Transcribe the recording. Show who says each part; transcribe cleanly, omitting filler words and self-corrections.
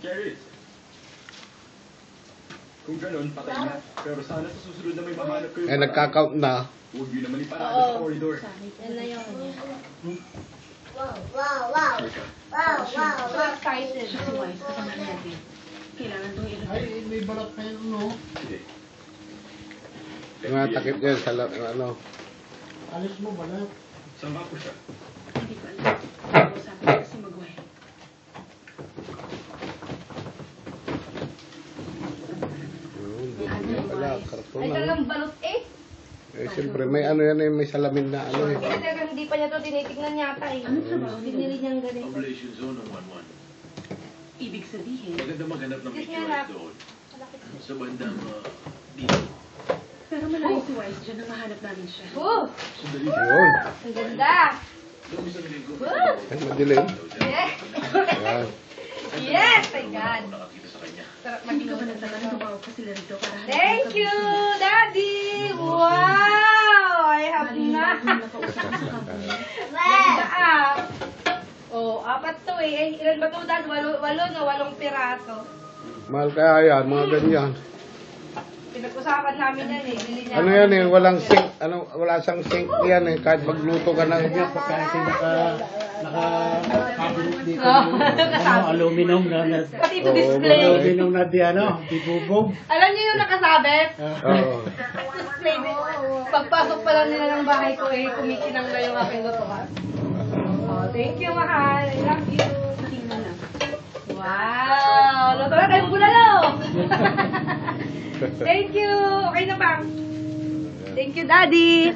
Speaker 1: Carrie. Kung ganun, patay na. Pero sana sa susunod na may mahanap kayo.
Speaker 2: Eh, nagka-count na.
Speaker 1: Huwag nyo naman iparada sa corridor.
Speaker 3: Yan na yung niya.
Speaker 4: Wow, wow, wow. Wow, wow,
Speaker 3: So
Speaker 4: wow.
Speaker 3: excited.
Speaker 5: Si Wise, kasama natin. Kailangan itong ilagay.
Speaker 6: Ay, may balat pa yun, no?
Speaker 1: Sige.
Speaker 2: Mga takip yan sa ano.
Speaker 6: Alis mo balat.
Speaker 1: Saan ba po siya?
Speaker 5: Hindi ko alam. Sabi ko si Maguire.
Speaker 2: Hindi pala, karton
Speaker 3: Ay,
Speaker 2: lang.
Speaker 3: talagang balot eh.
Speaker 2: Eh, siyempre, may ano yan eh, may salamin na ano eh.
Speaker 3: Kasi talagang hindi pa niya to tinitignan yata eh.
Speaker 5: Ano trabaho
Speaker 3: Binili
Speaker 5: nila?
Speaker 3: niyang ganito.
Speaker 7: Population zone ng 1-1.
Speaker 5: Ibig sabihin,
Speaker 7: Maganda maghanap ng
Speaker 3: Yes,
Speaker 7: meteorite
Speaker 3: nga.
Speaker 7: doon. Sa bandang dito.
Speaker 5: pero malayo si Wise dyan nang mahanap namin siya.
Speaker 3: Oh,
Speaker 7: Sandali.
Speaker 2: Yun.
Speaker 3: ang ganda.
Speaker 7: Doon isang linggo.
Speaker 2: Ay, madilim.
Speaker 3: Yes.
Speaker 2: Yan.
Speaker 3: Yes, my God.
Speaker 7: Ako nakakita sa kanya.
Speaker 3: Sarap
Speaker 5: Hindi ka ba
Speaker 3: mag-inom.
Speaker 5: nagtaka na tumawag pa sila rito para hanapin
Speaker 3: Thank
Speaker 5: kami
Speaker 3: you,
Speaker 5: sila?
Speaker 3: Daddy! Wow! I have
Speaker 5: Malinaw
Speaker 3: na.
Speaker 5: kung nakausap ko sa company.
Speaker 3: Ganda ah. Oh, apat to eh. Eh, ilan ba ito, Dad? Walo no? 8 piraso.
Speaker 2: Mahal kaya yan, mga ganyan.
Speaker 3: Pinag-usapan namin yan eh. Bili niya
Speaker 2: Ano
Speaker 3: ako
Speaker 2: yan
Speaker 3: ng
Speaker 2: eh, walang sink, ano, wala siyang sink yan eh, kahit magluto ka ng...
Speaker 6: Kaya pagka naka-cabinet dito.
Speaker 3: Oh,
Speaker 6: Ano, aluminum na
Speaker 3: Pati ito
Speaker 2: Oo,
Speaker 3: display.
Speaker 6: aluminum na di ano, di bubog.
Speaker 3: Alam niyo yung nakasabit?
Speaker 2: Oo.
Speaker 3: Display din. Pagpasok pa lang nila ng bahay ko eh, kumikinang na yung aking lutuan. Oh, thank you, mahal. I love you.
Speaker 5: Tingnan lang.
Speaker 3: Wow! Luto na tayong bulalo! Thank you! Okay na ba? Thank you, Daddy!